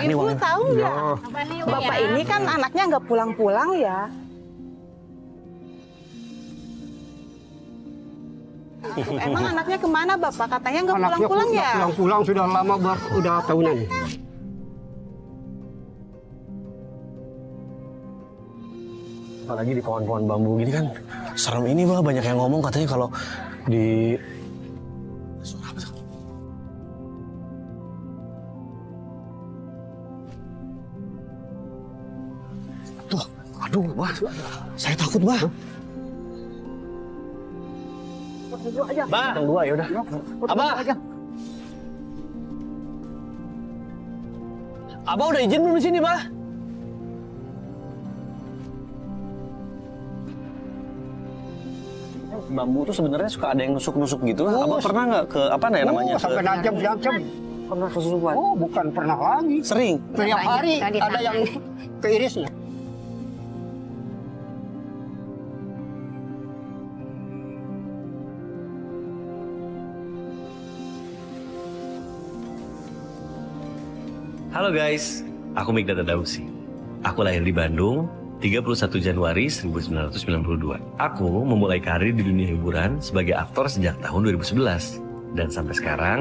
nih Ibu uangnya. tahu nggak? Nih, Bapak ya. ini kan anaknya nggak pulang-pulang ya. Emang anaknya kemana Bapak? Katanya nggak pulang-pulang ya? Pulang-pulang sudah lama, udah tahunan. Apalagi di pohon-pohon bambu gini kan serem ini bah, banyak yang ngomong katanya kalau di suara apa tuh? Tuh, aduh, bah, saya takut bah. Bah, yang dua ya udah. Abah. Abah udah izin belum di sini, bah? Bambu tuh sebenarnya suka ada yang nusuk-nusuk gitu. Abah pernah nggak ke apa namanya? Sampai nancap. Pernah kesusupan? Oh, bukan pernah lagi. Sering. Setiap hari Tadi ada yang keirisnya. Halo guys, aku Mikdad Adausi. Aku lahir di Bandung, 31 Januari 1992. Aku memulai karir di dunia hiburan sebagai aktor sejak tahun 2011. Dan sampai sekarang,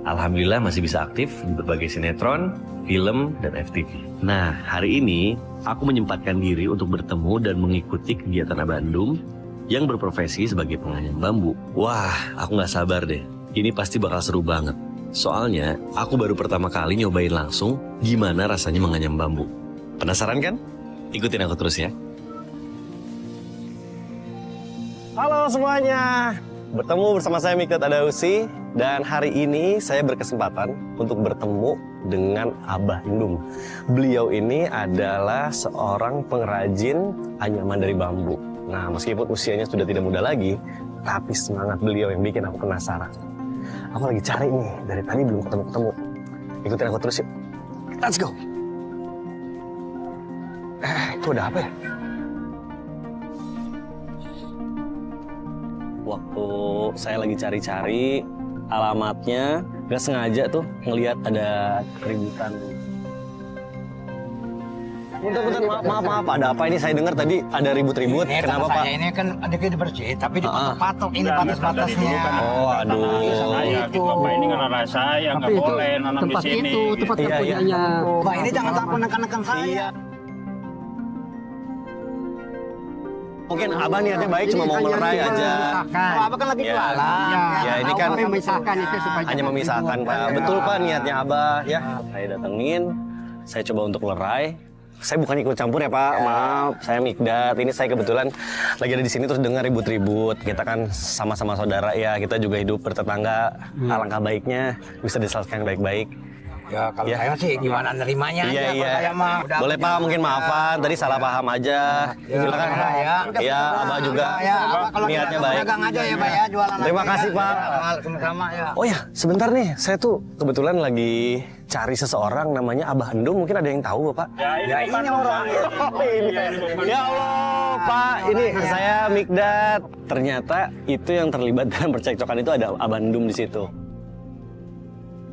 alhamdulillah masih bisa aktif di berbagai sinetron, film, dan FTV. Nah, hari ini aku menyempatkan diri untuk bertemu dan mengikuti kegiatan Abandum yang berprofesi sebagai penganyam bambu. Wah, aku nggak sabar deh. Ini pasti bakal seru banget. Soalnya, aku baru pertama kali nyobain langsung gimana rasanya menganyam bambu. Penasaran kan? Ikutin aku terus ya. Halo semuanya, bertemu bersama saya Mikdad Adausi dan hari ini saya berkesempatan untuk bertemu dengan Abah Indum. Beliau ini adalah seorang pengrajin anyaman dari bambu. Nah, meskipun usianya sudah tidak muda lagi, tapi semangat beliau yang bikin aku penasaran. Aku lagi cari nih, dari tadi belum ketemu-ketemu. Ikutin aku terus yuk. Let's go. Itu ada apa ya? Waktu saya lagi cari-cari alamatnya, gak sengaja tuh ngelihat ada keributan. Bentar, maaf, ada apa ini? Saya dengar tadi ada ribut-ribut. Ini Kenapa Pak? saya ini kan ada kita bersih, tapi dipatok-patok ini batas-batasnya. Oh, aduh. Saya Bapak ini kan anak saya, nggak boleh nanam di sini. tempat Iya, iya. punyanya. Pak ini jangan takut nekan-nekan saya. Iya. Mungkin Abah niatnya baik, cuma mau melerai aja. Oh, Abah kan lagi Ya. jualan. Ya, ini kan memisahkan itu supaya hanya memisahkan Pak. Betul Pak niatnya Abah ya. Saya datengin, saya coba untuk lerai. Saya bukan ikut campur ya Pak, maaf. Saya Mikdad. Ini saya kebetulan lagi ada di sini terus dengar ribut-ribut. Kita kan sama-sama saudara ya. Kita juga hidup bertetangga. Alangkah baiknya bisa diselesaikan baik-baik. Ya kalau Ya. saya sih gimana nerimanya Iya aja. iya. Kalau saya mah udah Boleh Pak, mungkin maafan. Tadi salah paham aja. Silakan. Ya, Ya, Abah juga. Ya, Abah kalau Niatnya kita baik. dagang aja ya Pak ya, jualan. Terima aja, kasih, ya. Pak. Ya, sama-sama ya. Oh ya, sebentar nih. Saya tuh kebetulan lagi cari seseorang namanya Abah Endum. Mungkin ada yang tahu Bapak? Ya ini orang. Ya Allah, Pak. Ini saya Mikdad. Ternyata itu yang terlibat dalam percekcokan itu ada Abah Endum di situ.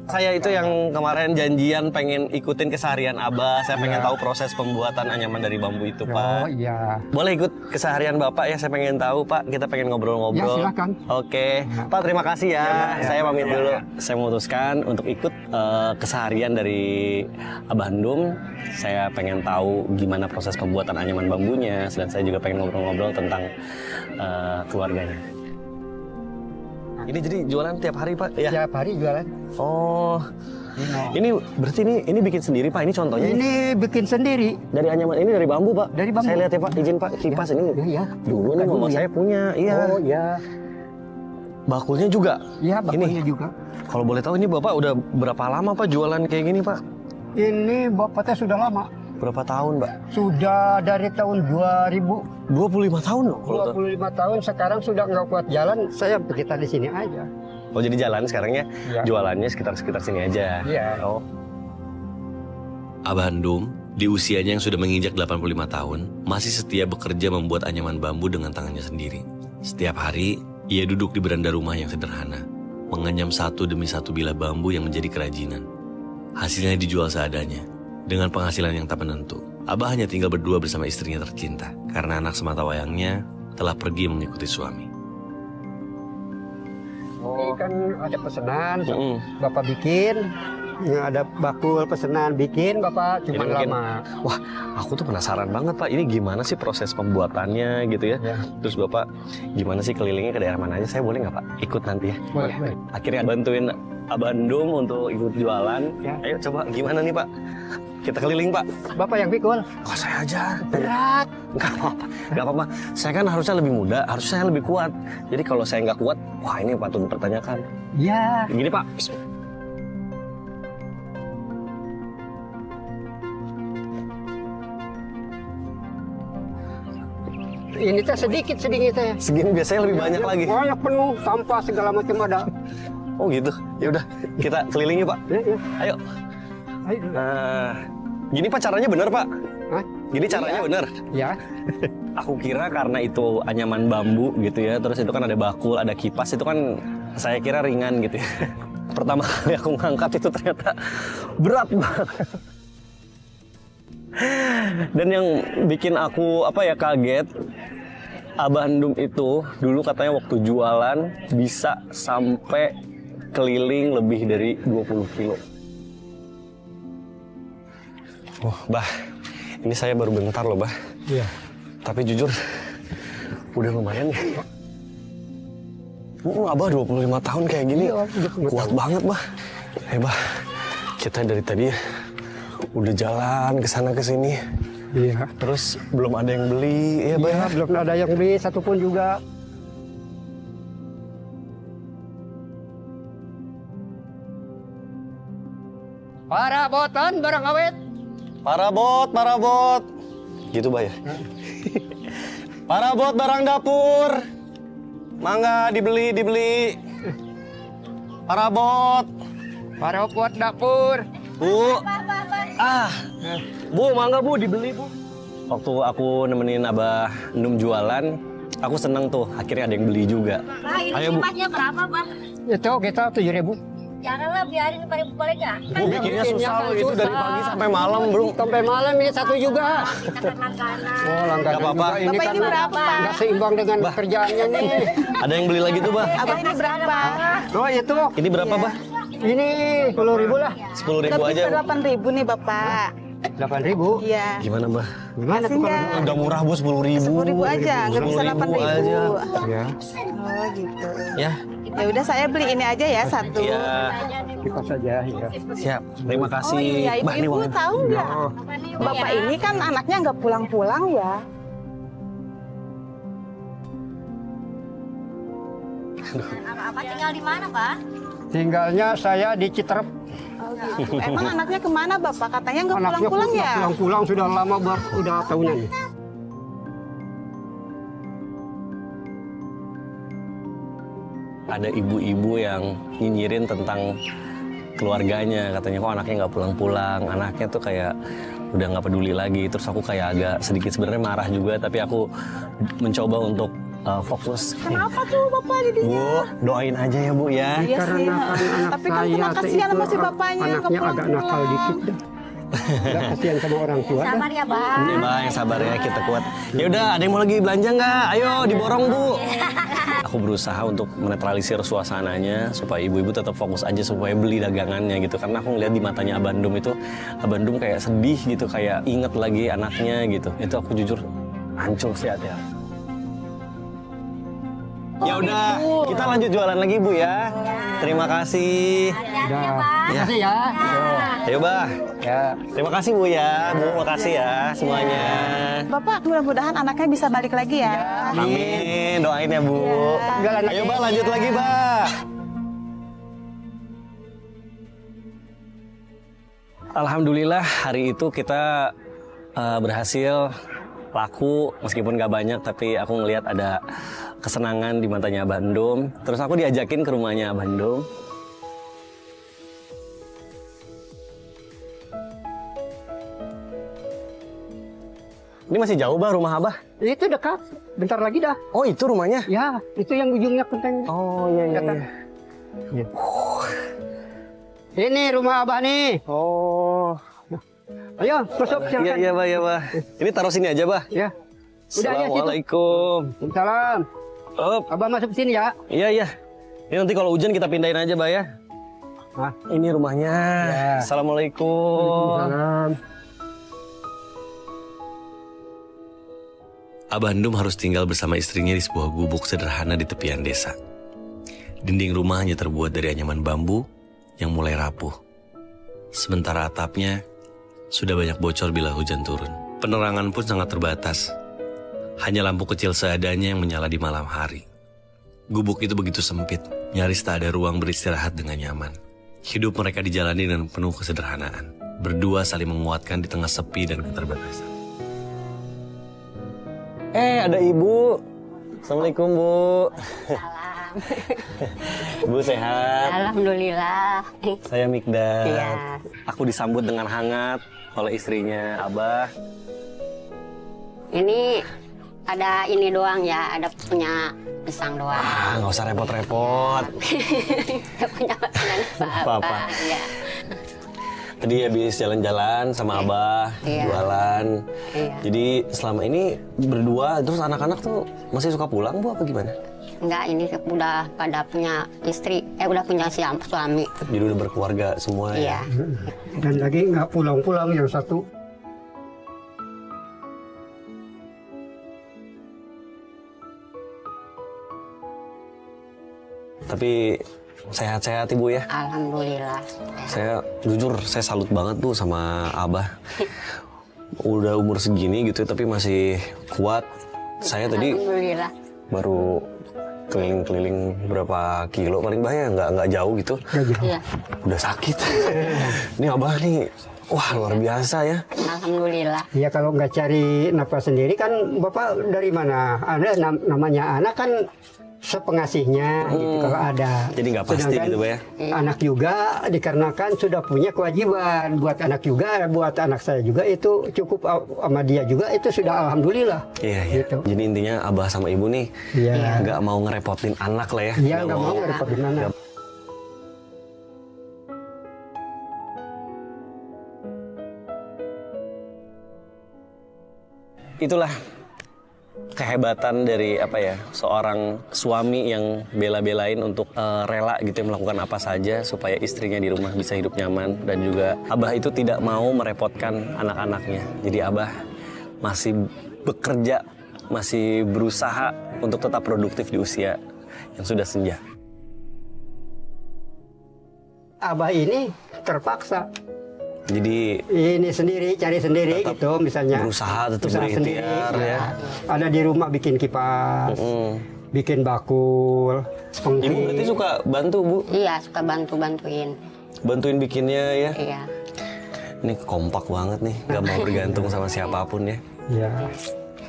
Saya itu yang kemarin janjian pengen ikutin keseharian Abah. Saya pengen tahu proses pembuatan anyaman dari bambu itu, Pak. Oh iya. Boleh ikut keseharian Bapak ya? Saya pengen tahu, Pak. Kita pengen ngobrol-ngobrol. Ya, silakan. Oke. Pak, terima kasih ya. Saya pamit dulu. Saya memutuskan untuk ikut keseharian dari Abah Endum. Saya pengen tahu gimana proses pembuatan anyaman bambunya. Dan saya juga pengen ngobrol-ngobrol tentang keluarganya. Ini jadi jualan tiap hari, Pak? Ya. Tiap hari jualan. Oh. Ini berarti ini bikin sendiri, Pak. Ini contohnya. Ini bikin sendiri. Dari anyaman ini dari bambu, Pak. Dari bambu. Saya lihat ya, Pak. Izin, Pak. Kipas ini. Iya. Dulu nih mama saya punya. Iya. Oh iya. Bakulnya juga. Iya, bakunya Ini. juga. Kalau boleh tahu ini Bapak udah berapa lama, Pak, jualan kayak gini, Pak? Ini bapaknya sudah lama. Berapa tahun, Pak? Sudah dari tahun 2000. 25 tahun loh. kalau tahu. 25 tahun sekarang sudah nggak kuat jalan, saya kita di sini aja. Oh, jadi jalan sekarangnya Iya. jualannya sekitar sini aja. Iya. Oh. Abah Endum, di usianya yang sudah menginjak 85 tahun, masih setia bekerja membuat anyaman bambu dengan tangannya sendiri. Setiap hari, ia duduk di beranda rumah yang sederhana, menganyam satu demi satu bilah bambu yang menjadi kerajinan. Hasilnya dijual seadanya. Dengan penghasilan yang tak menentu, Abah hanya tinggal berdua bersama istrinya tercinta karena anak semata wayangnya telah pergi mengikuti suami. Ini kan ada pesanan, Mm-mm. Bapak bikin. Ya, ada bakul pesanan bikin, Bapak cuma Jadi mungkin- lama. Wah, aku tuh penasaran banget Pak. Ini gimana sih proses pembuatannya gitu ya? Ya. Terus Bapak gimana sih kelilingnya ke daerah mana aja? Saya boleh nggak Pak ikut nanti ya? Boleh, boleh. Akhirnya bantuin Abah Ndum untuk ikut jualan. Ya. Ayo coba gimana nih Pak? Kita keliling Pak. Bapak yang pikul. Kok saya aja? Berat. Nggak apa-apa. Nggak apa-apa. Saya kan harusnya lebih muda, harusnya saya lebih kuat. Jadi kalau saya nggak kuat, wah ini patut dipertanyakan. Ya. Gini Pak. Ini teh sedikit teh. Segini biasanya lebih banyak lagi. Banyak penuh, sampah segala macam ada. Oh gitu. Ya udah, kita keliling yuk Pak. Ya, ya. Ayo. Ayo. Nah, gini Pak caranya bener Pak. Hah? Gini caranya Iya. bener. Ya. Aku kira karena itu anyaman bambu gitu ya, terus itu kan ada bakul, ada kipas, itu kan saya kira ringan gitu ya. Pertama kali aku ngangkat itu ternyata berat banget. Dan yang bikin aku kaget, Abah Ndum itu dulu katanya waktu jualan bisa sampai keliling lebih dari 20 kilo. Oh, Bah, ini saya baru bentar loh, Bah. Iya. Tapi jujur, udah lumayan ya. Abah 25 tahun kayak gini, Iya, 25 kuat banget, Bah. Bah, kita dari tadi udah jalan ke sana ke sini. Iya. Terus belum ada yang beli, ya, Bah. Ya, belum ada yang beli satupun juga. Para botan barang awet. Parabot. Gitu, Bah ya. Parabot barang dapur. Mangga dibeli. Parabot. Para buat dapur. Bu. Bu, mangga Bu, dibeli Bu. Waktu aku nemenin Abah Ndum jualan, aku seneng tuh, akhirnya ada yang beli juga. Bah, ini Ayo, Bu. sifatnya berapa, Bah? Itu kita 7.000. Janganlah biarin boleh nggak? Bu, bikinnya susah loh, itu dari pagi sampai malam, Bro. Sampai malam ini satu juga. Kita kan langganan. Oh, langganan Nggak apa-apa. juga. Ini Bapak kan ini berapa, Pak? nggak seimbang dengan kerjaannya nih. Ada yang beli lagi tuh, Bah. Abah ini berapa? Oh, itu. Ini berapa, Bah? Ini 10.000 lah. 10.000 Lebih aja, ke Bu. 8.000 nih, Bapak. 8.000. Iya. Gimana, Bah? Gimana tuh Kasih kalau Udah murah, Bu, 10.000. 10.000 aja, nggak bisa 10.000 8.000. aja. ya, Oh gitu. Ya, Ya udah saya beli ini aja ya satu. iya. kita saja ya. Siap. Terima kasih. Oh iya, Bah, ini ibu uangnya. tahu nggak? Oh, Bapak ini kan anaknya nggak pulang-pulang ya. Apa tinggal di mana, Bah? tinggalnya saya di Citerep. Oh gitu. Emang anaknya kemana Bapak? Katanya nggak Anaknya pulang-pulang ya? pulang-pulang sudah lama, udah tahunan. Ada ibu-ibu yang nyinyirin tentang keluarganya, katanya kok anaknya nggak pulang-pulang, anaknya tuh kayak udah nggak peduli lagi. Terus aku kayak agak sedikit sebenarnya marah juga, tapi aku mencoba untuk fokus. Kenapa tuh Bapak jadinya? Bu, doain aja ya Bu ya. Iya Karena sih. kan anak Tapi kan saya kena teh kasihan itu, sama si bapaknya nggak anaknya agak nakal pulang-pulang. dikit dah. Udah kasihan sama orang tua dah. Sabar ya, Bah. Ini Bang, yang sabar ya, kita kuat. Ya udah, ada yang mau lagi belanja nggak? Ayo diborong Bu. Aku berusaha untuk menetralisir suasananya supaya ibu-ibu tetap fokus aja supaya beli dagangannya gitu. Karena aku ngeliat di matanya Abah Ndum itu, Abah Ndum kayak sedih gitu, kayak inget lagi anaknya gitu. Itu aku jujur hancur sih hati. Ya udah, kita lanjut jualan lagi Bu ya. Terima kasih. Udah. Ya. Makasih ya. Ayo Bah. Ya. Terima kasih Bu ya. Bu, makasih ya semuanya. Bapak mudah-mudahan anaknya bisa balik lagi ya. Amin, doain ya Bu. Jalan Ayo Bah, lanjut lagi Bah. Alhamdulillah hari itu kita berhasil laku meskipun gak banyak, tapi aku ngelihat ada kesenangan di matanya Abah Ndum. Terus aku diajakin ke rumahnya Abah Ndum. Ini masih jauh Bah rumah Abah? Itu dekat. Bentar lagi dah. Oh itu rumahnya? Ya, itu yang ujungnya kenteng. Oh iya iya. Dekat. iya. Ini rumah Abah nih. Oh. Ayo, masuk Iya, silakan. iya, Bah, ya, Bah. Ini taruh sini aja, Bah. Ya. Udah ya situ. Assalamualaikum. Salam. Op. Abah masuk sini ya. Iya, iya. Ini nanti kalau hujan kita pindahin aja, Bah ya. Ah. Ini rumahnya. Ya. Assalamualaikum. Salam. Abah Ndum harus tinggal bersama istrinya di sebuah gubuk sederhana di tepian desa. Dinding rumah hanya terbuat dari anyaman bambu yang mulai rapuh. Sementara atapnya sudah banyak bocor bila hujan turun. Penerangan pun sangat terbatas. Hanya lampu kecil seadanya yang menyala di malam hari. Gubuk itu begitu sempit, nyaris tak ada ruang beristirahat dengan nyaman. Hidup mereka dijalani dengan penuh kesederhanaan. Berdua saling menguatkan di tengah sepi dan keterbatasan. Ada Ibu. Assalamualaikum, Bu. Salam. Bu sehat? Alhamdulillah. Saya Mikdad. Iya. Aku disambut dengan hangat oleh istrinya Abah. Ini ada ini doang ya, ada punya pisang doang. Nggak usah repot-repot. Ada punya makanan Apa-apa. apa-apa. Ya. Tadi habis jalan-jalan sama Abah, Iya. jualan. Iya. Jadi selama ini berdua, terus anak-anak tuh masih suka pulang, Bu, apa gimana? Enggak, ini udah pada punya istri, udah punya suami. Jadi udah berkeluarga semua ya? Iya. Dan lagi nggak pulang-pulang yang satu. Tapi sehat-sehat Ibu ya? Alhamdulillah. Saya jujur, saya salut banget Bu sama Abah. Udah umur segini gitu tapi masih kuat. Saya tadi Alhamdulillah. baru keliling-keliling berapa kilo paling bahaya, nggak jauh gitu. Iya. Udah sakit. Ini Abah nih, wah luar biasa ya. Alhamdulillah. Ya kalau nggak cari nafkah sendiri kan Bapak dari mana? Ada namanya anak kan sepengasihnya gitu kalau ada. Jadi nggak pasti Sedangkan gitu, Pak ya? Anak juga dikarenakan sudah punya kewajiban buat anak juga, buat anak saya juga itu cukup sama dia juga itu sudah alhamdulillah. Iya, iya. Gitu. Jadi intinya Abah sama Ibu nih Iya. nggak mau ngerepotin anak lah ya. Iya nggak mau ngerepotin anak. Itulah kehebatan dari apa ya, seorang suami yang bela-belain untuk rela gitu ya, melakukan apa saja supaya istrinya di rumah bisa hidup nyaman, dan juga Abah itu tidak mau merepotkan anak-anaknya. Jadi Abah masih bekerja, masih berusaha untuk tetap produktif di usia yang sudah senja. Abah ini terpaksa Jadi ini sendiri cari sendiri Tetap gitu misalnya berusaha, tetap usaha berikhtiar ya. Ada di rumah bikin kipas, bikin bakul, Ibu berarti suka bantu, Bu? Iya, suka bantuin. Bantuin bikinnya ya. Iya. Ini kompak banget nih, nggak mau bergantung sama siapapun ya. Ya.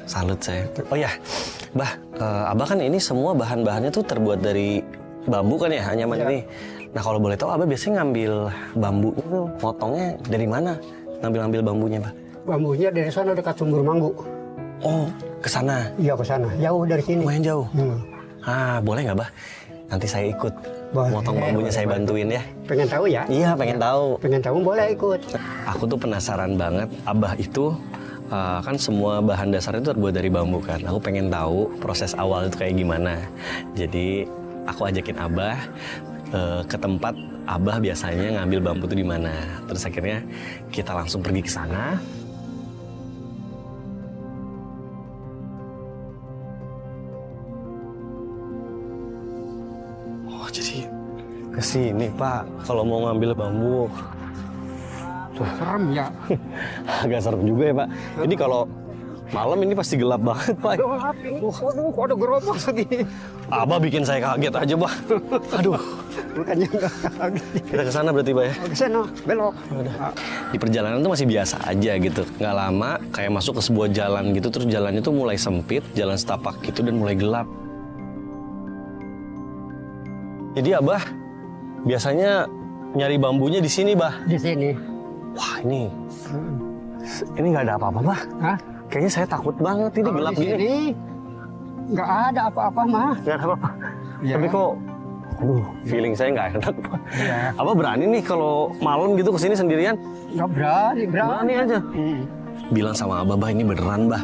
Salut saya. Oh ya, Bah, Abah kan ini semua bahan-bahannya tuh terbuat dari bambu kan ya, anyaman Ya. ini. Nah kalau boleh tahu Abah biasanya ngambil bambu itu, potongnya dari mana? Ngambil bambunya, Bah? Bambunya dari sana dekat Sumber Manggu. Oh, ke sana. Iya ke sana, jauh dari sini. Lumayan jauh. Hmm. Boleh nggak, Bah? Nanti saya ikut. Boleh, Motong bambunya saya bantuin ya. Pengen tahu ya? Iya, pengen tahu. Pengen tahu boleh ikut. Aku tuh penasaran banget, Abah itu kan semua bahan dasar itu terbuat dari bambu kan. Aku pengen tahu proses awal itu kayak gimana. Jadi aku ajakin Abah ke tempat Abah biasanya ngambil bambu itu di mana. Terus akhirnya kita langsung pergi ke sana. Oh, jadi ke sini, Pak. Kalau mau ngambil bambu. Serem ya. Agak serem juga ya, Pak. Jadi kalau malam ini pasti gelap banget, Pak. Waduh, kok ada gerobak segini. Abah bikin saya kaget aja, Pak. Aduh. Makanya nggak kaget. Kita ke sana berarti, Pak ya. Ke sana, belok. Di perjalanan tuh masih biasa aja gitu. Nggak lama kayak masuk ke sebuah jalan gitu, terus jalannya tuh mulai sempit, jalan setapak gitu dan mulai gelap. Jadi Abah biasanya nyari bambunya di sini, Bah. Di sini. Wah, ini nggak ada apa-apa, Bah. Hah? Kayaknya saya takut banget ini Di gelap gini. sini nggak ada apa-apa mah. Nggak ada apa-apa. Ya. Tapi kok Aduh, feeling saya nggak enak. Abah berani nih kalau malam gitu kesini sendirian? Nggak berani, Berani aja. Bilang sama Abah, ini beneran, Bah.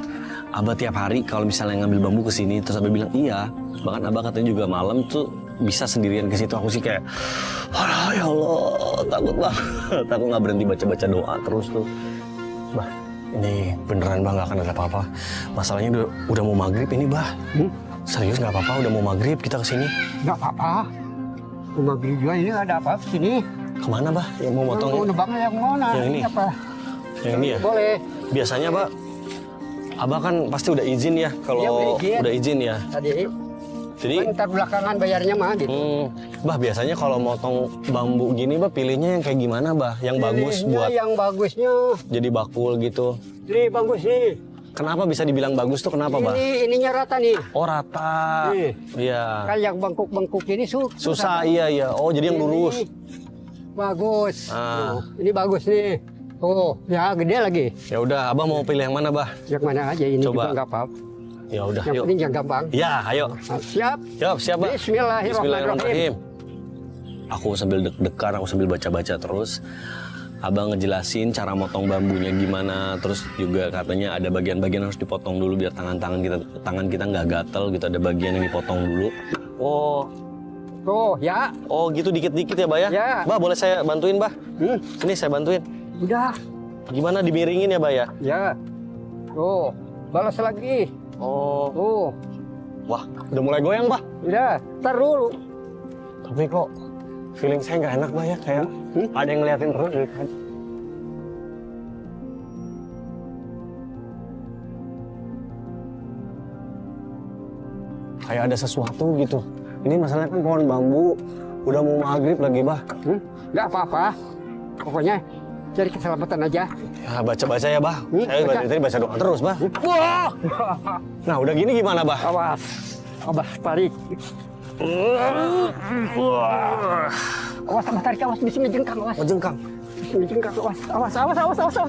Abah tiap hari kalau misalnya ngambil bambu ke sini, terus Abah bilang iya. Bahkan Abah katanya juga malam tuh bisa sendirian ke situ. Aku sih kayak, aduh ya Allah, takut Bah. Takut nggak berhenti baca-baca doa terus tuh. Bah, ini beneran Bah, nggak akan ada apa-apa. Masalahnya udah mau maghrib ini Bah. Serius nggak apa-apa, udah mau maghrib kita ke sini. Nggak apa-apa. Rumah beli juga ini nggak ada apa di sini. Kemana Bah? Yang mau motong? Mau nebangnya yang mana? Yang ini? Apa? Yang ini ya? Boleh. Biasanya Bah, Abah kan pasti udah izin ya kalau Iya, udah izin ya. Tadi. Jadi Ntar belakangan bayarnya mah gitu. Bah biasanya kalau motong bambu gini Bah pilihnya yang kayak gimana Bah? Yang bagus Pilihnya buat yang bagusnya. jadi bakul gitu. Ini bagus nih. Kenapa bisa dibilang bagus tuh kenapa Bah? Ininya rata nih. Oh rata. Nih. Iya. Kan yang bangkuk-bangkuk ini Susah iya. Oh jadi yang lurus. Bagus. Ah. Ini bagus nih. Oh, ya gede lagi. Ya udah, Abah mau pilih yang mana Bah? Yang mana aja ini Coba. juga nggak apa-apa. Ya udah, Yang yuk. penting yang gampang. Ya, ayo. Nah, siap. Siap Bah. Bismillahirrahmanirrahim. Aku sambil deg-degan, aku sambil baca-baca terus. Abang ngejelasin cara motong bambunya gimana, terus juga katanya ada bagian-bagian harus dipotong dulu biar tangan kita nggak gatel gitu, ada bagian yang dipotong dulu. Oh, Tuh, ya. oh gitu dikit-dikit ya Bah ya? Ya. Bah boleh saya bantuin Bah? Ini saya bantuin. Udah. Gimana dimiringin ya Bah ya? Ya. Tuh, balas lagi. Oh, Tuh, wah udah mulai goyang Bah. udah. Ntar dulu. Tapi kok feeling saya nggak enak Bah ya, kayak ada yang ngeliatin terus gitu kan. Kayak ada sesuatu gitu. Ini masalahnya kan pohon bambu, udah mau maghrib lagi Bah. Nggak apa-apa. Pokoknya cari keselamatan aja. Ya baca-baca ya Bah. Saya baca. dari tadi baca doa terus Bah. Wah. Nah udah gini gimana Bah? Awas. Abah tarik. Awas sama tarik, awas di sini jengkang, awas. Oh jengkang. Di sini jengkang, awas. Awas.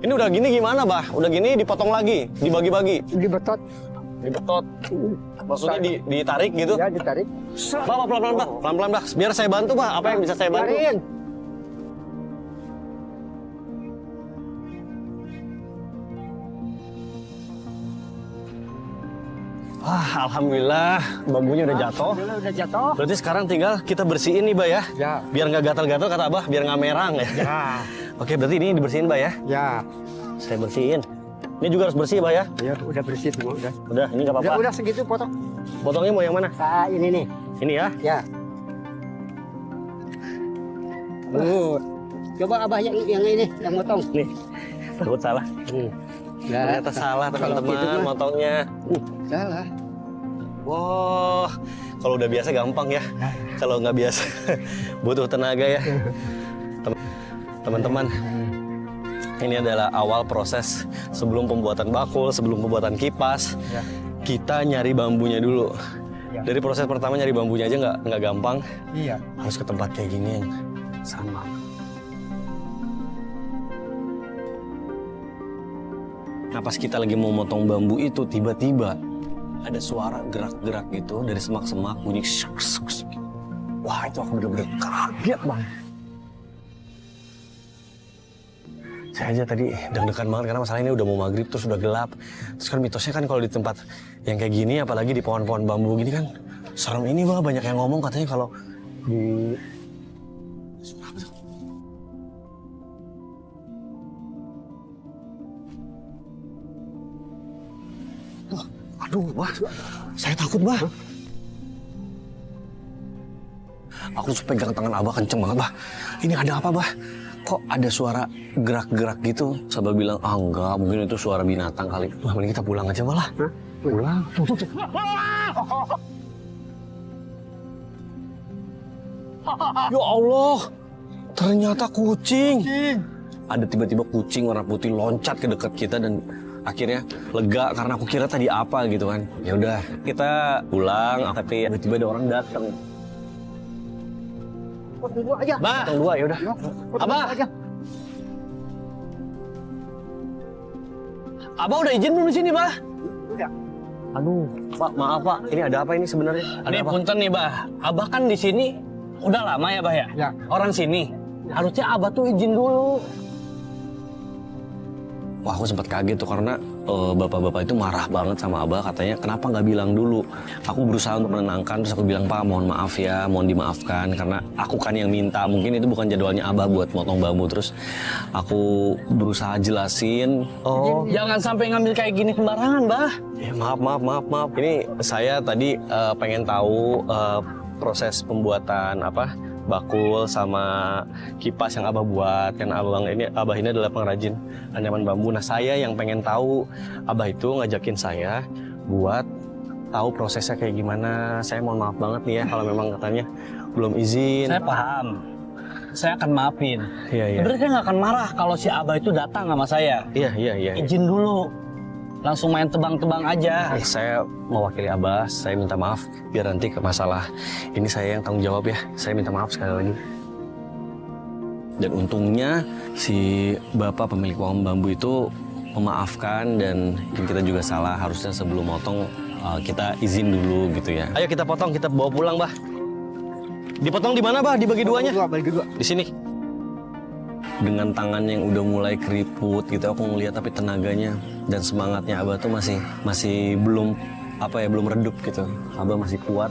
Ini udah gini gimana Bah? Udah gini dipotong lagi, dibagi-bagi. Dibetot. Dibetot. Maksudnya ditarik gitu? Ya, ditarik. Bah, pelan-pelan Bah. Pelan-pelan Bah. Biar saya bantu Bah. Apa yang bisa saya bantu? Biarin. Wah, alhamdulillah bambunya udah jatuh. Alhamdulillah udah jatuh. Berarti sekarang tinggal kita bersihin nih Bah ya. Ya. Biar nggak gatal-gatal kata Abah, biar nggak merang ya. Ya. Oke, berarti ini dibersihin Bah ya. Ya. Saya bersihin. Ini juga harus bersih Bah ya. Ya, udah bersih semua, udah. Udah, ini nggak apa-apa. Udah segitu potong. Potongnya mau yang mana? Nah, ini nih. Ini ya. Ya. Coba Abah yang ini, yang motong. Nih, takut salah. Ya, Ternyata salah kalau gitu teman-teman mah. motongnya. Salah. Wah, kalau udah biasa gampang ya. Kalau nggak biasa butuh tenaga ya. Teman-teman, ini adalah awal proses sebelum pembuatan bakul, sebelum pembuatan kipas. Ya. Kita nyari bambunya dulu. Ya. Dari proses pertama nyari bambunya aja nggak gampang. Iya. Harus ke tempat kayak gini yang sama. Nah pas kita lagi mau motong bambu itu tiba-tiba ada suara gerak-gerak gitu dari semak-semak bunyi syuk, syuk, syuk. Wah itu aku bener-bener kaget Bang. Saya aja tadi deg-degan banget karena masalah ini udah mau maghrib terus udah gelap. Terus kan mitosnya kan kalau di tempat yang kayak gini apalagi di pohon-pohon bambu gini kan serem ini Bang, banyak yang ngomong katanya kalau di aduh, Bah, saya takut, Bah. Aku pegang tangan Abah kenceng banget, Bah. Ini ada apa, Bah? Kok ada suara gerak-gerak gitu? Sabah bilang, ah enggak, mungkin itu suara binatang kali. Wah, mending kita pulang aja malah. Pulang. Tuh. Ya Allah, ternyata kucing. Ada tiba-tiba kucing warna putih loncat ke dekat kita dan akhirnya lega karena aku kira tadi apa gitu kan. Ya udah, kita pulang tapi tiba-tiba ada orang datang. Potong dua aja. Bah, potong dua ya udah. Abah. Aja. Abah udah izin belum di sini, Bah? Udah. Aduh, Pak, maaf Pak. Ini ada apa ini sebenarnya? Ada Ini apa? punten nih, Bah. Abah kan di sini udah lama ya, Bah ya? Ya. Orang sini. Harusnya Abah tuh izin dulu. Wah, aku sempat kaget tuh karena bapak-bapak itu marah banget sama Abah, katanya kenapa nggak bilang dulu. Aku berusaha untuk menenangkan, terus aku bilang, Pak, mohon maaf ya, mohon dimaafkan karena aku kan yang minta, mungkin itu bukan jadwalnya Abah buat motong bambu. Terus aku berusaha jelasin. Oh, Jangan sampai ngambil kayak gini sembarangan, Bah. ya, maaf. Ini saya tadi pengen tahu proses pembuatan bakul sama kipas yang Abah buat. Kan Abah ini adalah pengrajin anyaman bambu. Nah, saya yang pengen tahu, Abah itu ngajakin saya buat tahu prosesnya kayak gimana. Saya mohon maaf banget nih ya kalau memang katanya belum izin. Saya paham. Saya akan maafin. Iya. Sebenarnya saya nggak akan marah kalau si Abah itu datang sama saya. Iya. Izin dulu. Langsung main tebang-tebang aja. Saya mewakili Abah, saya minta maaf biar nanti ke masalah ini saya yang tanggung jawab ya. Saya minta maaf sekali lagi. Dan untungnya si bapak pemilik warung bambu itu memaafkan dan kita juga salah, harusnya sebelum motong kita izin dulu gitu ya. Ayo kita potong, kita bawa pulang, Bah. Dipotong di mana, Bah? Dibagi duanya? Bagi dua. Di sini. Dengan tangan yang udah mulai keriput gitu, aku ngeliat tapi tenaganya dan semangatnya Abah tuh masih belum belum redup gitu. Abah masih kuat.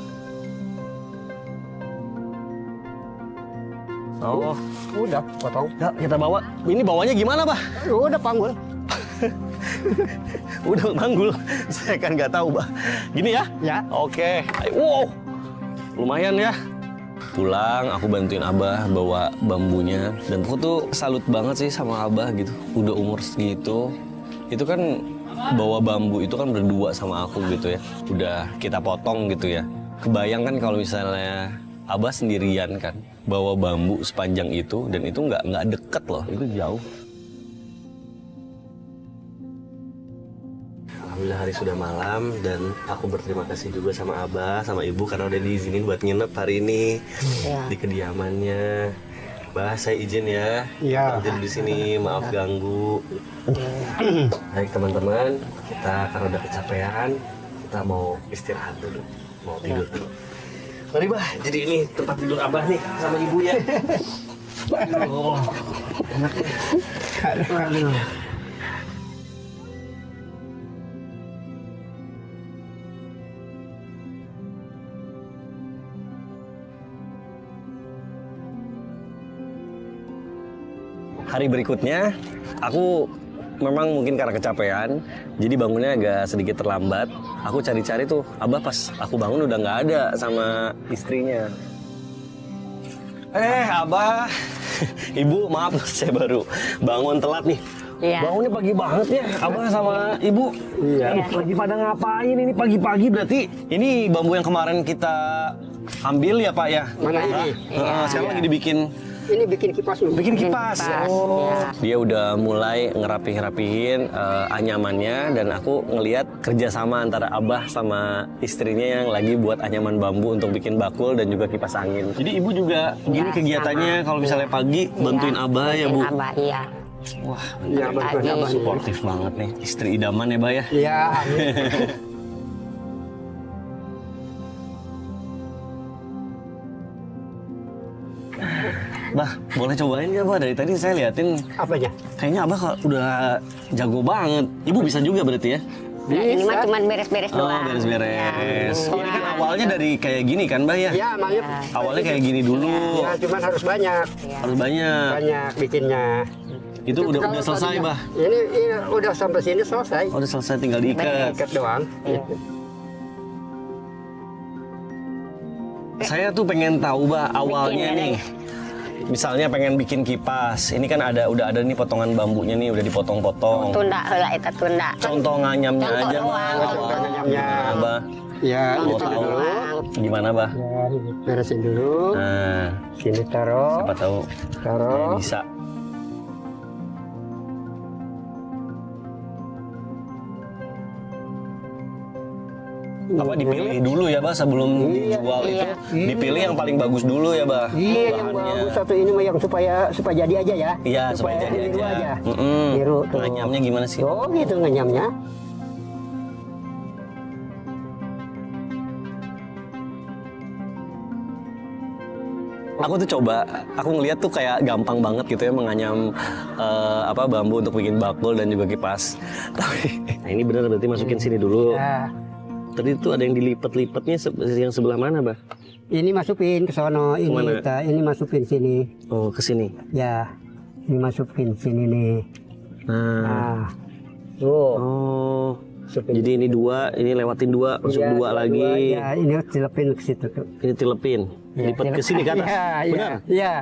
Oh, Udah, potong. ya kita bawa. Ini bawanya gimana, Bah? Udah panggul. Udah manggul. Saya kan nggak tahu, Bah. Gini ya? Ya. Oke. Ayo, wow. Lumayan ya. Pulang, aku bantuin Abah bawa bambunya. Dan aku tuh salut banget sih sama Abah gitu. Udah umur segitu. Itu kan bawa bambu itu kan berdua sama aku gitu ya. Udah kita potong gitu ya. Kebayang kan kalau misalnya Abah sendirian kan bawa bambu sepanjang itu, dan itu nggak deket loh, itu jauh. Alhamdulillah hari sudah malam dan aku berterima kasih juga sama Abah, sama Ibu karena udah diizinin buat nginep hari ini di kediamannya. Bah, saya izin ya. Iya. Tidur di sini, maaf ganggu. Baik teman-teman, kita karena udah kecapean, kita mau istirahat dulu, mau tidur dulu. Mari Bah, jadi ini tempat tidur Abah nih sama Ibu ya. Aduh, enak ya. Aduh. Hari berikutnya, aku memang mungkin karena kecapean, jadi bangunnya agak sedikit terlambat. Aku cari-cari tuh, Abah pas aku bangun udah nggak ada sama istrinya. Abah, Ibu maaf saya baru bangun telat nih. Iya. Bangunnya pagi banget ya, Abah sama Ibu. Iya. Lagi pada ngapain ini pagi-pagi berarti? Ini bambu yang kemarin kita ambil ya Pak ya? Mana ini? Sekarang lagi dibikin. Ini bikin kipas dulu. Bikin kipas. kipas, Oh. ya. Dia udah mulai ngerapihin anyamannya dan aku ngelihat kerjasama antara Abah sama istrinya yang lagi buat anyaman bambu untuk bikin bakul dan juga kipas angin. Jadi ibu juga gini Ya, kegiatannya sama. kalau misalnya pagi bantuin Abah ya Bu. Bantuin Abah, iya. Wah, Iya, bantuin Pagi. Abah. suportif banget nih. Istri idaman ya Bah ya. Iya, amin. Bah, boleh cobain nggak Bah? Dari tadi saya liatin Apanya? kayaknya Abah udah jago banget. Ibu bisa juga berarti ya? Nah, ini mah Bisa. cuma beres-beres Oh, doang. beres-beres. Ya. Ini kan awalnya dari kayak gini kan, Bah ya? Ya, makanya. Awalnya kayak gini dulu. Ya, cuman harus banyak. Iya. Harus banyak. Banyak bikinnya. Itu udah kalau selesai, tadinya- Bah. Ini udah sampai sini selesai. Oh, udah selesai tinggal diikat. Ikat doang. Iya. Saya tuh pengen tahu, Bah, awalnya Bikin, nih. Misalnya pengen bikin kipas. Ini kan udah ada nih potongan bambunya nih, udah dipotong-potong. Tunda heula eta tunda. Contoh nganyamnya Contoh aja, doang, Bah. contoh Awal. nganyamnya. Gimana, Bah? Ya, Mau ini tahu dulu. gimana, Bah? Ya, ini beresin dulu. Nah, Sini taruh. siapa tahu Taruh. bisa. Apa dipilih dulu ya, Bah, sebelum dijual itu? Iya. Dipilih yang paling bagus dulu ya, Bah. Iya, yang bahannya. bagus satu ini mah yang supaya jadi aja ya. Iya, supaya jadi niru aja. Mm-mm. Niru tuh. Nganyamnya gimana sih? Oh, gitu nganyamnya. Aku tuh coba, aku ngeliat tuh kayak gampang banget gitu ya menganyam bambu untuk bikin bakul dan juga kipas. Tapi nah ini benar berarti masukin sini dulu. Ya, Tadi tuh ada yang dilipat-lipatnya yang sebelah mana, Bah? ini masukin ke sono, Kemana? ini masukin sini. Oh, ke sini. Ya, ini masukin sini nih. Nah. Nah, tuh. Oh. Masukin. Jadi ini 2, ini lewatin 2, masuk Iya, 2 lagi. Ya, ini tilepin ke situ tuh. Ini tilepin. Ya, Lipat ke sini ke atas. Iya, Benar? iya.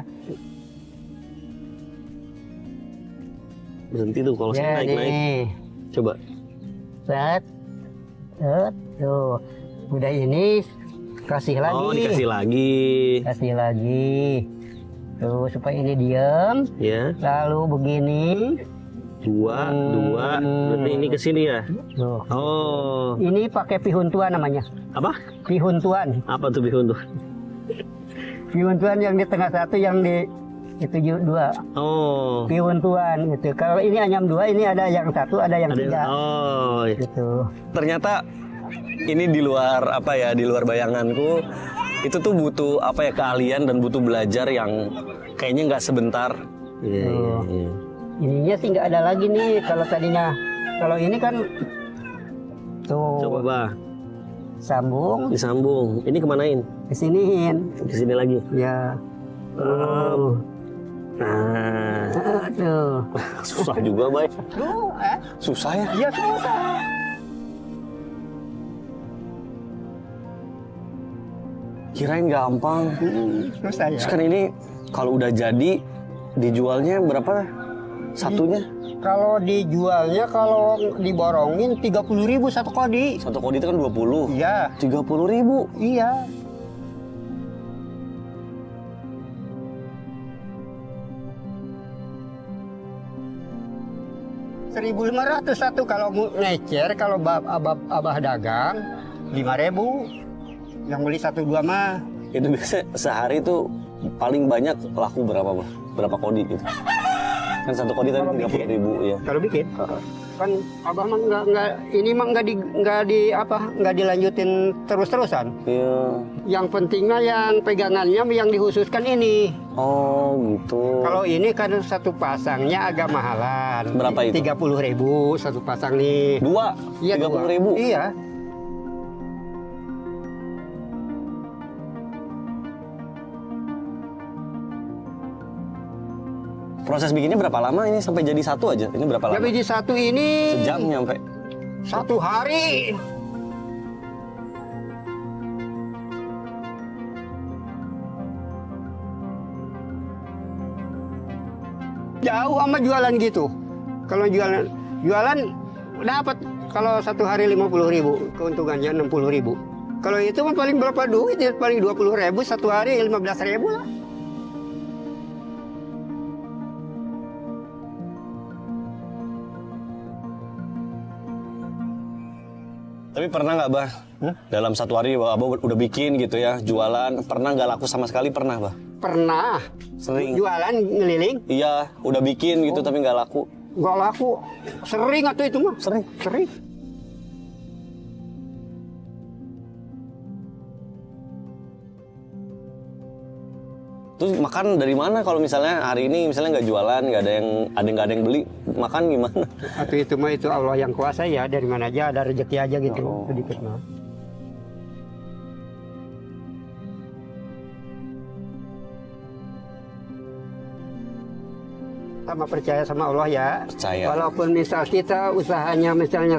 Berhenti tuh kalau saya Ya, naik-naik. nih. Coba. Set. Set. Tuh. Udah ini kasih lagi. Oh, dikasih lagi. Kasih lagi. Tuh supaya ini diam. Ya. Lalu begini. 2, 2. Berarti ini ke sini ya? Tuh. Oh. Ini pakai pihuntuan namanya. Apa? Pihuntuan. Apa tuh bihun tuh? Pihuntuan yang di tengah satu, yang di itu 2. Oh. Pihuntuan gitu. Kalau ini anyam 2, ini ada yang 1, ada yang 3. Oh. Gitu. Ternyata ini di luar di luar bayanganku. Itu tuh butuh keahlian dan butuh belajar yang kayaknya nggak sebentar. Iya, iya, iya. Ininya sih nggak ada lagi nih. Kalau tadinya, kalau ini kan tuh Coba, Bah. sambung Disambung. Ini kemanain? kesiniin. Ke sini lagi. Ya. Nah. Aduh. Susah juga, Bay. Susah ya? Ya susah. Kirain gampang. Susah ya. Terus kan ini kalau udah jadi dijualnya berapa satunya? Kalau dijualnya, kalau diborongin 30.000 satu kodi. Satu kodi itu kan 20. Iya. 30.000. Iya. Rp1.500 satu kalau ngecer, kalau abah dagang 5.000. Yang beli 1-2 mah. Itu biasa sehari itu paling banyak laku berapa, Bah? Berapa kodi gitu? Kan satu kodi tadi Kalau 30.000 ya. Kalau bikin kan abah mah nggak dilanjutin terus-terusan. Iya. Yang pentingnya yang pegangannya yang dikhususkan ini. Oh, gitu. Kalau ini kan satu pasangnya agak mahalan. Berapa itu? 30.000 satu pasang nih. 2, Iya, 30.000. Iya. Proses bikinnya berapa lama ini sampai jadi satu aja? Ini berapa Ya lama? biji satu ini Sejam nyampe. 1 hari. Jauh sama jualan gitu. Kalau jualan dapat, kalau 1 hari 50.000, keuntungannya 60.000. Kalau itu mah paling berapa duit ya? Paling 20.000 1 hari, 15.000 lah. Tapi pernah nggak, Bah? Dalam 1 hari Abah udah bikin gitu ya, jualan, pernah nggak laku sama sekali, pernah, Bah? Pernah. Sering. Jualan ngeliling, Iya, udah bikin gitu tapi nggak laku. nggak laku. Sering atau itu mah? Sering. Sering. Terus makan dari mana kalau misalnya hari ini misalnya nggak jualan, nggak ada yang beli, makan gimana? Atau itu mah itu Allah yang kuasa ya, dari mana aja ada rezeki aja gitu, Oh. sedikit mah. Sama percaya sama Allah ya. Percaya. Walaupun misal kita usahanya misalnya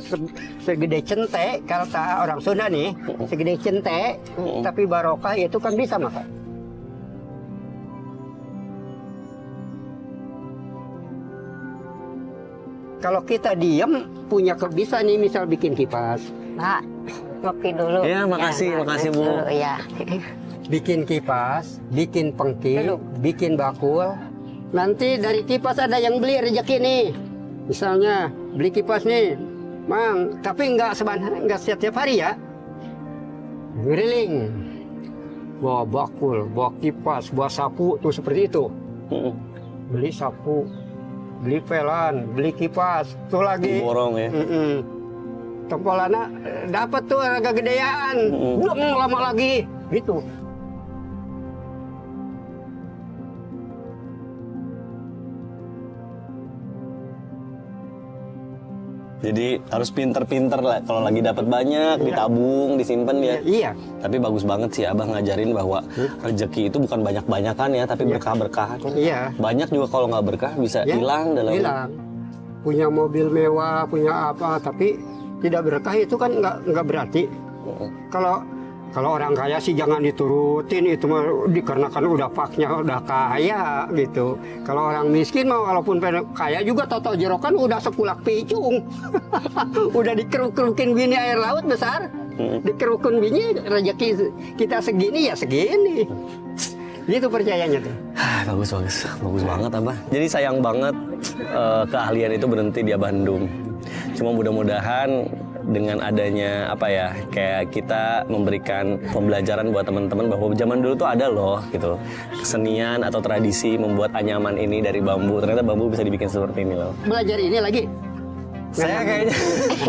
segede centek, kalau orang Sunda nih, segede centek, tapi barokah itu kan bisa makan. Kalau kita diam, punya bisa nih misal bikin kipas. Pak, ngopi dulu. Ya, makasih, makasih, Bu. Dulu, ya. Bikin kipas, bikin pengki, bikin bakul. Nanti dari kipas ada yang beli rezeki nih. Misalnya beli kipas nih, Mang, tapi nggak setiap hari ya. Ngeriling, bawa bakul, bawa kipas, bawa sapu tuh seperti itu. Beli sapu, beli pelan, beli kipas, tuh lagi. Borong ya. Tempolana dapat tuh agak gedean, belum lama lagi, gitu. Jadi harus pinter-pinter lah. Kalau lagi dapat banyak, ditabung, disimpan ya. Iya. Tapi bagus banget sih Abah ngajarin bahwa rezeki itu bukan banyak-banyakan ya, tapi berkah-berkahan. Iya. Banyak juga kalau nggak berkah bisa Ya, hilang dalam. hilang. Punya mobil mewah, punya apa, tapi tidak berkah itu kan nggak berarti. Kalau orang kaya sih jangan diturutin, itu mah dikarenakan udah faknya udah kaya gitu. Kalau orang miskin mah walaupun kaya juga tahu-tahu jerokan udah sekulak picung. Udah dikeruk-kerukin bini air laut besar. Dikerukun bini rezeki kita segini ya segini. Gitu percayanya tuh. Bagus banget Abah. Jadi sayang banget keahlian itu berhenti di Bandung. Cuma mudah-mudahan dengan adanya apa ya, kayak kita memberikan pembelajaran buat teman-teman bahwa zaman dulu tuh ada loh gitu kesenian atau tradisi membuat anyaman ini dari bambu. Ternyata bambu bisa dibikin seperti ini loh. Belajar ini lagi. Saya kayaknya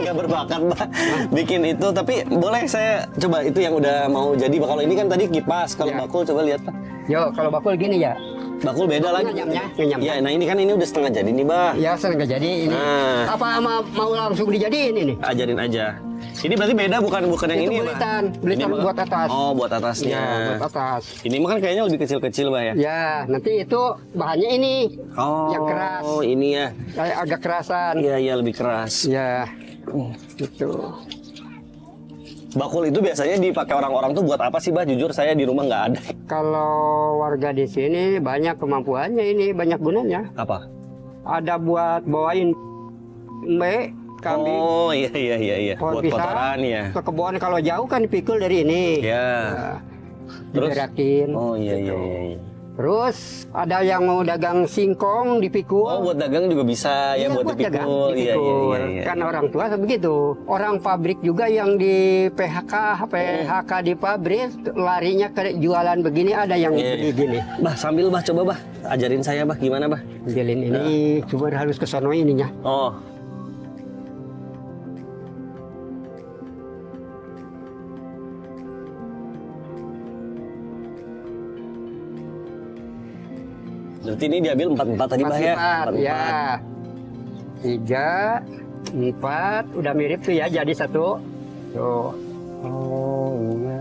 nggak berbakat Mbak bikin itu, tapi boleh saya coba itu yang udah mau jadi. Kalau ini kan tadi kipas, kalau Ya. bakul coba lihat Pak. Yo, kalau bakul gini ya. Bakul beda lagi. Ngenyamnya. Ya, nah ini kan ini udah setengah jadi nih Bah. Ya seneng jadi ini. Nah. Apa mau langsung dijadiin ini? Ajarin aja. Ini berarti beda bukan yang Itu ini belitan, Bah? belitan Ini, Bah. buat atas. Oh, buat atasnya. Ya, buat atas. Ini mah kan kayaknya lebih kecil-kecil Bah ya. Ya, nanti itu bahannya ini. Oh, Yang keras. Oh, ini ya. Kayak agak kerasan. Iya, lebih keras. Ya. Gitu. Bakul itu biasanya dipakai orang-orang tuh buat apa sih Bah? Jujur saya di rumah nggak ada. Kalau warga di sini banyak kemampuannya ini, banyak gunanya. Apa? Ada buat bawain mie, kambing, Oh, iya. pohon Buat pisang, kotoran ya. ke kebun. Kalau jauh kan dipikul dari ini. Ya. Nah, Terus? diberakin. Oh, iya. Terus ada yang mau dagang singkong dipikul. Oh, buat dagang juga bisa ya, Iya, buat dagang, dipikul. Iya. Kan orang tua begitu. Orang pabrik juga yang di PHK di pabrik larinya ke jualan begini, ada yang Iya. beli gini. Bah, sambil Bah, coba Bah. Ajarin saya Bah, gimana Bah? Ambilin ini, cuma harus ke sono ininya. Oh. Berarti ini diambil 4 tadi Bah ya? Empat, ya. 3, 4, udah mirip tuh ya, jadi satu. Tuh. Oh iya.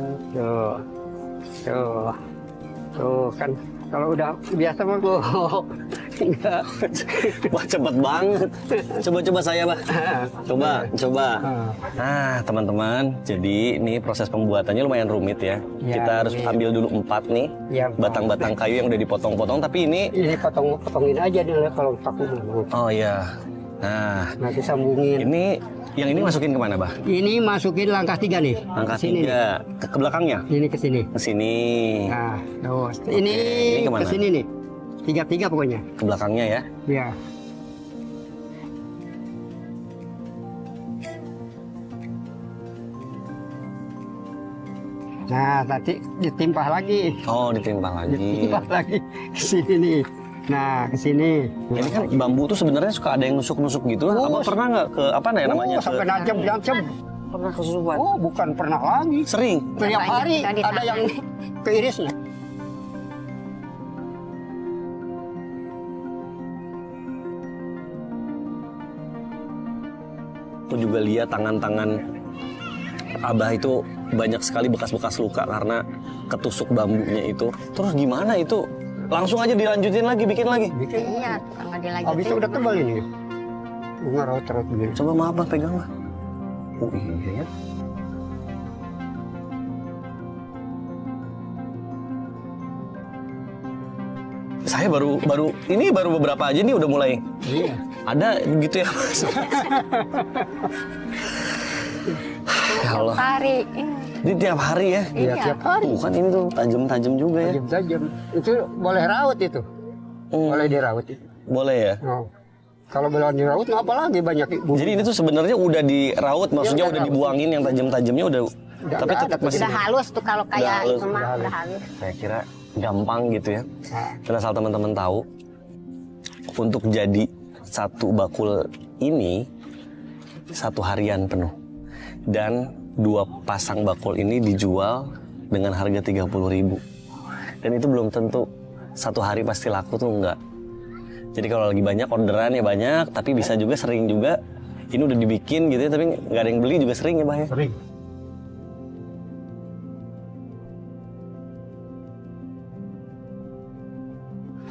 Tuh kan. Kalau udah biasa mah gua enggak. Wah, cepet banget. Coba saya Bah. Coba. Nah, teman-teman, jadi ini proses pembuatannya lumayan rumit ya. Ya, Kita harus rumit. ambil dulu 4 nih. Ya, Batang-batang kayu yang udah dipotong-potong, tapi ini ini potongin aja dulu kalau paku. oh iya. Nah, Nanti sambungin. yang ini masukin kemana Bah? Ini masukin langkah 3 nih. Angka Sini nih. 3 ke belakangnya? Ini ke sini. Ke sini. Nah, terus Oke, ini ini kemana? ke sini nih. 3 pokoknya. Ke belakangnya ya. Ya. Nah, nanti ditimpah lagi. Oh, ditimpang lagi. Ditimpah lagi ke sini nih. Nah, ke sini. Ini kan bambu tuh sebenarnya suka ada yang nusuk-nusuk gitu. Abang pernah nggak ke apa namanya? Sampai najem. Pernah kesusupan. Oh, bukan pernah lagi. Sering. Tiap Banyak hari tadi ada yang keirisnya. Aku juga lihat tangan-tangan Abah itu banyak sekali bekas-bekas luka karena ketusuk bambunya itu. Terus gimana itu? Langsung aja dilanjutin lagi, bikin lagi. Iya, nggak dilanjutin. Habis itu udah tebal ini. Bunga raut-raut begini. Coba maaf Bah, pegang Bah. Oh iya ya. Saya baru beberapa aja nih udah mulai. Iya. Ada gitu ya Mas. Ya Allah. Hari. Ini tiap hari ya. Iya, tiap hari. Tuh kan ini tuh tajam-tajam juga ya. Tajam-tajam. Itu boleh raut itu. Boleh diraut itu. Boleh ya. Oh. Kalau belum diraut, ngapa lagi banyak ibu? Jadi ini tuh sebenarnya udah diraut, maksudnya udah udah raut. dibuangin yang tajam-tajamnya udah tapi nggak tetap ada, masih Udah halus tuh kalau kayak halus, itu mah udah udah halus. saya kira gampang gitu ya. Nah, Dan asal teman-teman tahu, untuk jadi satu bakul ini 1 harian penuh. Dan 2 pasang bakul ini dijual dengan harga 30.000. Dan itu belum tentu 1 hari pasti laku tuh enggak. Jadi kalau lagi banyak orderan ya banyak, tapi bisa juga sering juga ini udah dibikin gitu ya, tapi nggak ada yang beli juga sering ya Bah ya? Sering.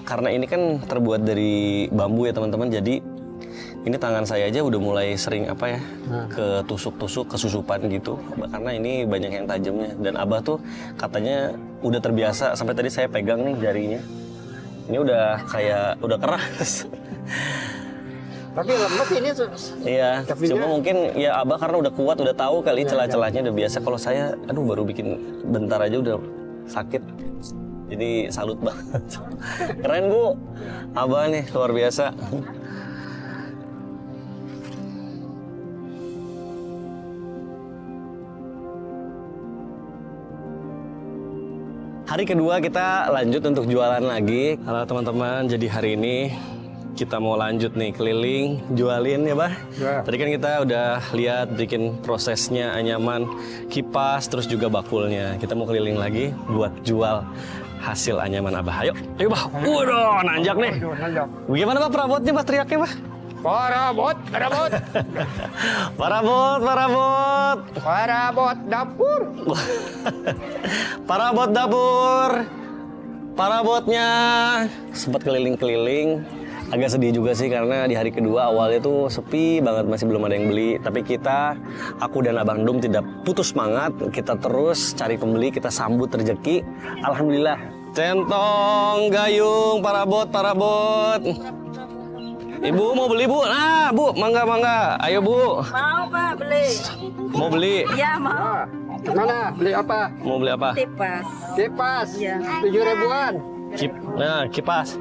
Karena ini kan terbuat dari bambu ya teman-teman, jadi ini tangan saya aja udah mulai sering apa ya, ketusuk-tusuk, kesusupan gitu, karena ini banyak yang tajamnya. Dan Abah tuh katanya udah terbiasa, sampai tadi saya pegang nih jarinya, ini udah kayak udah keras. Tapi lemes ini. Iya, Tapi cuma dia- mungkin ya Abah karena udah kuat, udah tahu kali celah-celahnya udah biasa. Kalau saya, aduh baru bikin bentar aja udah sakit. Jadi salut banget. Keren Bu, Abah nih luar biasa. Hari kedua kita lanjut untuk jualan lagi. Halo teman-teman, jadi hari ini kita mau lanjut nih keliling jualin ya Bah. Ya. Tadi kan kita udah lihat bikin prosesnya anyaman, kipas, terus juga bakulnya. Kita mau keliling lagi buat jual hasil anyaman Abah. Ayo, ayo Bah. Waduh, nanjak nih. Bagaimana Bah perabotnya Bah, teriaknya Bah? Parabot, parabot, Parabot, parabot. parabot dapur. Parabot dapur. Parabotnya sempat keliling-keliling. Agak sedih juga sih karena di hari kedua awalnya tuh sepi banget, masih belum ada yang beli. Tapi aku dan Abang Dum tidak putus semangat. Kita terus cari pembeli, kita sambut rezeki. Alhamdulillah. Centong, gayung, parabot, parabot. Ibu mau beli Bu? Nah Bu, mangga. Ayo Bu. Mau Pak beli? Mau beli? Ya mau. Mana? Beli apa? Mau beli apa? Tipas. Kipas. Iya. 7.000-an. Kipas.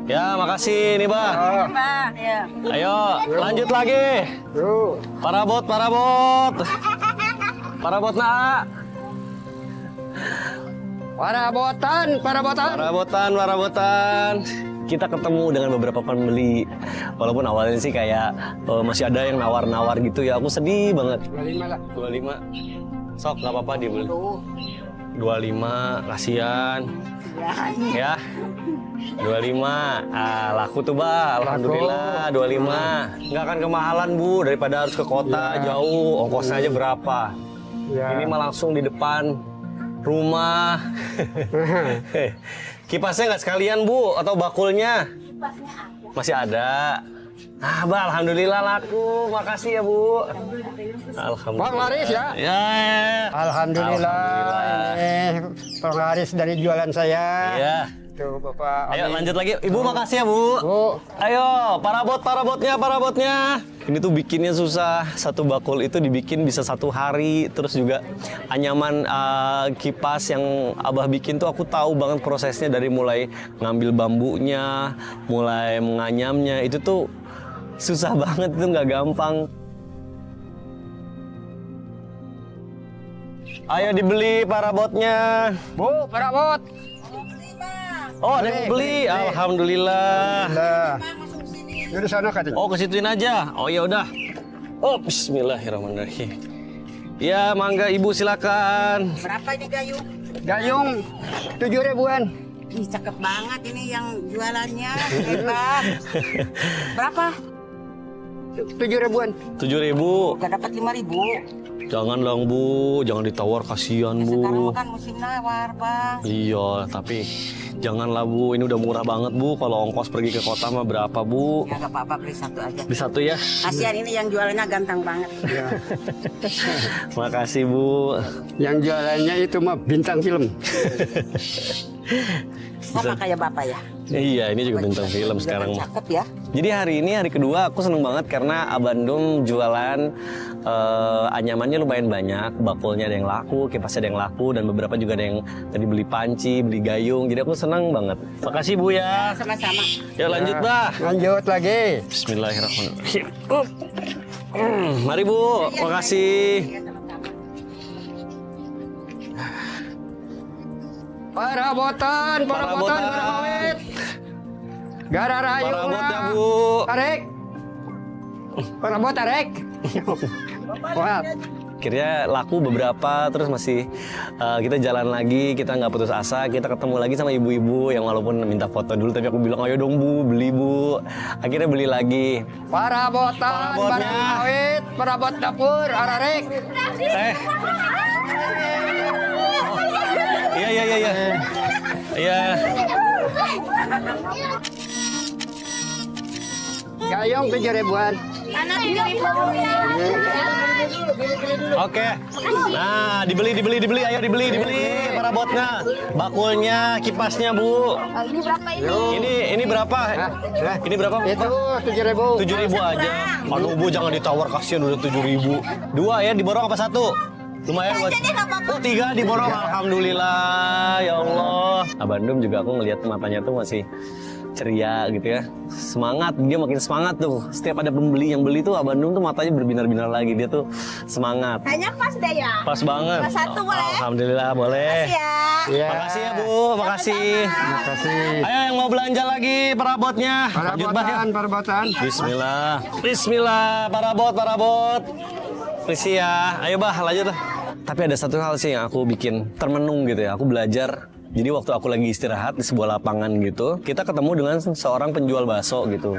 Ya, makasih nih, Bah. Pak, ya. Ayo, lanjut lagi. Yuk. Parabot. Parabot nak. Parabotan. Kita ketemu dengan beberapa pembeli. Walaupun awalnya sih kayak masih ada yang nawar-nawar gitu ya. Aku sedih banget. 25 lah. 25. Sok, nggak apa-apa dibeli. 25, kasihan. Ya. 25. Laku tuh, Bah. Alhamdulillah, 25. Nggak akan kemahalan, Bu, daripada harus ke kota jauh. Ongkosnya aja berapa? Ya. Ini mah langsung di depan rumah. Kipasnya nggak sekalian, Bu, atau bakulnya? Masih ada. Ah, Bah, alhamdulillah laku. Makasih ya, Bu. Alhamdulillah. Bang laris ya? Ya. Alhamdulillah. Ini penglaris dari jualan saya. Iya. Tuh Bapak. Ayo Amin. lanjut lagi. Ibu makasih ya, Bu. Bu. Ayo, parabotnya. Ini tuh bikinnya susah. Satu bakul itu dibikin bisa 1 hari. Terus juga anyaman kipas yang Abah bikin tuh aku tahu banget prosesnya, dari mulai ngambil bambunya, mulai menganyamnya. Itu tuh susah banget, itu nggak gampang. Ayo dibeli parabotnya. Bu, parabot. Oh, ada yang beli. Alhamdulillah. Nah. Dari sana katanya. Oh, ke situin aja. Oh, ya udah. Oh, bismillahirrahmanirrahim. Ya, mangga Ibu silakan. Berapa ini gayung? Gayung 7.000-an. Ih, cakep banget ini yang jualannya. Hebat. Berapa? 7.000-an. 7.000. Gak dapat 5.000. Jangan dong, Bu. Jangan ditawar, kasihan, Sekarang Bu. kan musim nawar, Bang. Iya, tapi janganlah, Bu. Ini udah murah banget, Bu. Kalau ongkos pergi ke kota mah berapa, Bu? Ya gak apa-apa, beli satu aja. Beli satu ya. Kasihan ini yang jualannya ganteng banget. Makasih, Bu. Yang jualannya itu mah bintang film. Sama kayak Bapak ya. Iya, ini juga bintang film sekarang. Cakep ya. Jadi hari ini, hari kedua, aku seneng banget karena Abandum jualan anyamannya lumayan banyak. Bakulnya ada yang laku, kipasnya ada yang laku, dan beberapa juga ada yang tadi beli panci, beli gayung. Jadi aku seneng banget. Makasih, Bu ya. Sama-sama. Yuk lanjut, Bah. Lanjut lagi. Bismillahirrahmanirrahim. Mari, Bu. Makasih. Parabotan. Parabawit. Gara rayung. Parabot ya, lah. Bu. Tarik. Parabot tarik. Wah. Akhirnya laku beberapa, terus masih kita jalan lagi, kita nggak putus asa, kita ketemu lagi sama ibu-ibu yang walaupun minta foto dulu, tapi aku bilang ayo dong Bu, beli Bu. Akhirnya beli lagi. Parabotan, Parabotnya. barang awet, parabot dapur, ararik. Iya. Iya. Gayung 7 ribuan. Oke. Nah, dibeli, ayo dibeli parabotnya, bakulnya, kipasnya Bu. Ini berapa? Ini berapa? Itu 7.000. 7.000 aja. Aduh Bu, jangan ditawar, kasihan udah 7.000. 2 ya, diborong apa 1? Lumayan buat. Oh 3 diborong, alhamdulillah ya Allah. Abandum juga aku ngelihat matanya tuh masih ceria gitu ya, semangat, dia makin semangat tuh. Setiap ada pembeli yang beli tuh Abandum tuh matanya berbinar-binar lagi, dia tuh semangat. Kayaknya pas deh ya. Pas banget. Pas 1 boleh? Alhamdulillah boleh. Ya. Iya. Makasih ya Bu, makasih. Makasih. Ayo yang mau belanja lagi parabotnya. Lanjut Bah ya. Parabotan. Bismillah, parabot. Perisi ya. Ayo Bah, lanjut lah. Tapi ada satu hal sih yang aku bikin termenung gitu ya. Aku belajar. Jadi waktu aku lagi istirahat di sebuah lapangan gitu, kita ketemu dengan seorang penjual bakso gitu.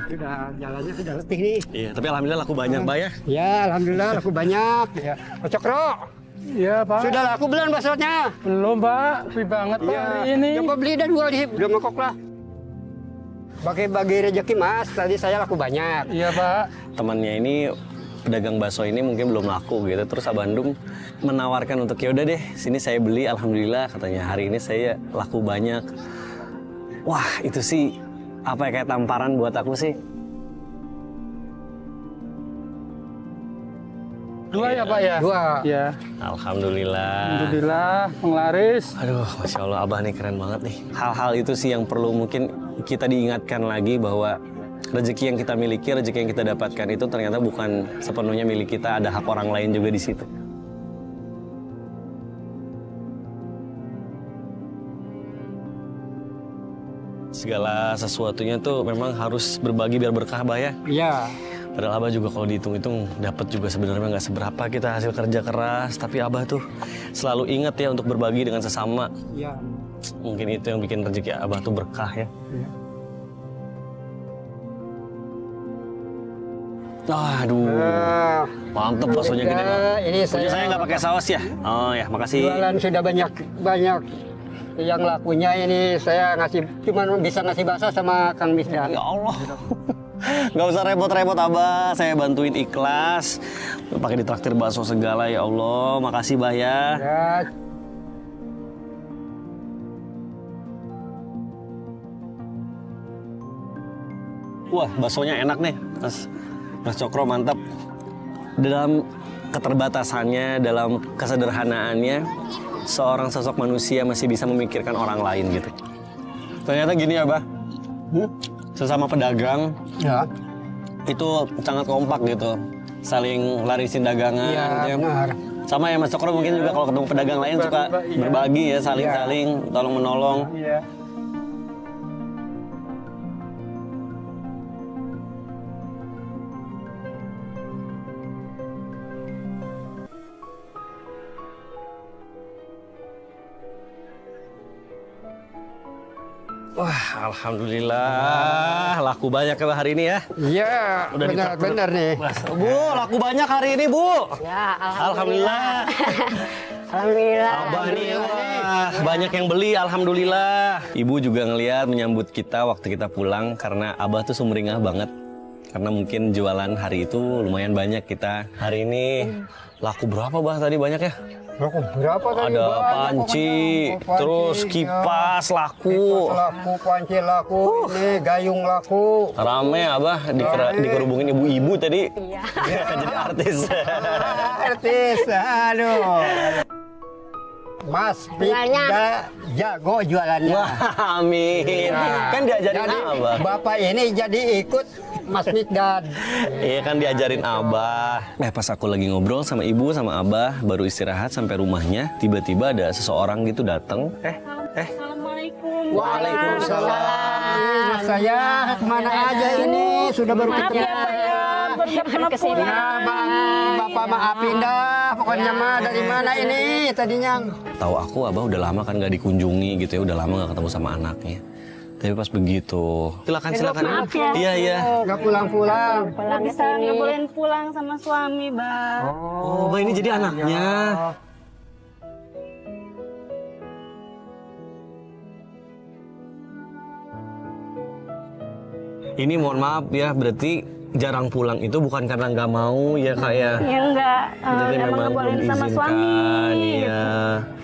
Jalannya sudah letih nih. Iya, tapi alhamdulillah laku banyak Bah ya. Ya, alhamdulillah laku banyak. Ya. Pak Cokro, Iya Pak. sudah laku belum baksonya? Belum Pak, sepi banget Pak hari ini. Coba beli dah 2 nih, udah mangkok lah. Bagi-bagi rezeki Mas, tadi saya laku banyak. Iya Pak. Temannya ini pedagang bakso ini mungkin belum laku gitu, terus Abandum menawarkan untuk ya udah deh sini saya beli, alhamdulillah katanya hari ini saya laku banyak. Wah itu sih apa ya, kayak tamparan buat aku sih. 2 ya Pak ya? 2. Iya. Alhamdulillah. Alhamdulillah penglaris. Aduh, Masya Allah, Abah nih keren banget nih. Hal-hal itu sih yang perlu mungkin kita diingatkan lagi bahwa rezeki yang kita miliki, rezeki yang kita dapatkan itu ternyata bukan sepenuhnya milik kita, ada hak orang lain juga di situ. Segala sesuatunya tuh memang harus berbagi biar berkah Bah ya. Iya. Padahal Abah juga kalau dihitung-hitung dapat juga sebenarnya nggak seberapa kita hasil kerja keras, tapi Abah tuh selalu ingat ya untuk berbagi dengan sesama. Iya. Mungkin itu yang bikin rezeki Abah tuh berkah ya. Aduh, mantep baksonya gede banget. Ini Punya saya nggak pakai saus ya? Oh ya, makasih. jualan sudah banyak yang lakunya ini saya cuman bisa ngasih bakso sama Kang Misdan. Ya Allah. Nggak usah repot-repot Abah, saya bantuin ikhlas. Pakai ditraktir bakso segala ya Allah. Makasih Bah ya. Ya, Wah, baksonya enak nih, Mas Cokro, mantap. Dalam keterbatasannya, dalam kesederhanaannya, seorang sosok manusia masih bisa memikirkan orang lain gitu. Ternyata gini ya, Bah. Sesama pedagang, ya. itu sangat kompak gitu. Saling larisin dagangan. Iya, gitu ya. benar. Sama ya Mas Cokro mungkin juga kalau ketemu pedagang lain suka Iya. berbagi ya, saling-saling, tolong-menolong. Iya. Wah, alhamdulillah laku banyak ya hari ini ya. Iya, Udah benar nih. Bu, laku banyak hari ini, Bu. Ya, Alhamdulillah. Alhamdulillah. Abah nih, wah, banyak yang beli, alhamdulillah. Ibu juga ngeliat menyambut kita waktu kita pulang karena Abah tuh sumringah banget. Karena mungkin jualan hari itu lumayan banyak kita. Hari ini laku berapa Bah tadi banyak ya? Laku berapa tadi? Ada Banyak panci, pokoknya. terus Panci, kipas laku. Kipas laku, panci laku, ini gayung laku. Rame Abah dikerubungin ibu-ibu tadi. Iya. Jadi artis. Artis, aduh. Mas Jualnya. Pida jago jualannya. Wah, amin. Kan diajarin Jadi Abah. Bapak ini jadi ikut Mas Mikdad. Iya kan diajarin Abah. Pas aku lagi ngobrol sama ibu sama Abah, baru istirahat sampai rumahnya, tiba-tiba ada seseorang gitu datang. Waalaikumsalam. Mas saya kemana aja ini? Sudah baru ketemu. Kesini. Ya, Bapak maafin dah. lah, pokoknya mah dari mana ini tadinya. Tahu aku Abah udah lama kan nggak dikunjungi gitu ya, udah lama nggak ketemu sama anaknya. Tapi pas begitu, silakan. Maaf ya. Iya. Nggak pulang-pulang. Pulang ke Bisa sini. ngebolehin pulang sama suami, Bang. Oh, Abah ini jadi anaknya. Ini mohon maaf ya, berarti jarang pulang itu bukan karena nggak mau ya Kak ya? Ya enggak, Berarti emang memang ngebolehin belum sama suami. diizinkan, iya.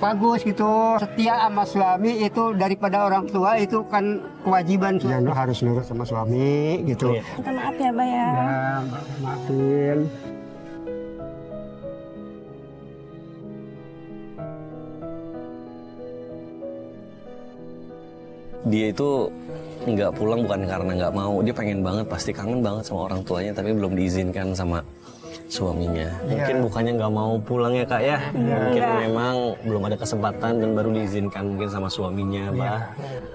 Bagus gitu, setia sama suami itu daripada orang tua itu kan kewajiban. Ya harus nurut sama suami gitu. Iya. Minta maaf ya, Bang ya. Ya, maafin. Dia itu nggak pulang bukan karena nggak mau, dia pengen banget, pasti kangen banget sama orang tuanya, tapi belum diizinkan sama suaminya. Mungkin bukannya nggak mau pulang ya Kak ya, mungkin memang belum ada kesempatan dan baru diizinkan mungkin sama suaminya, Abah.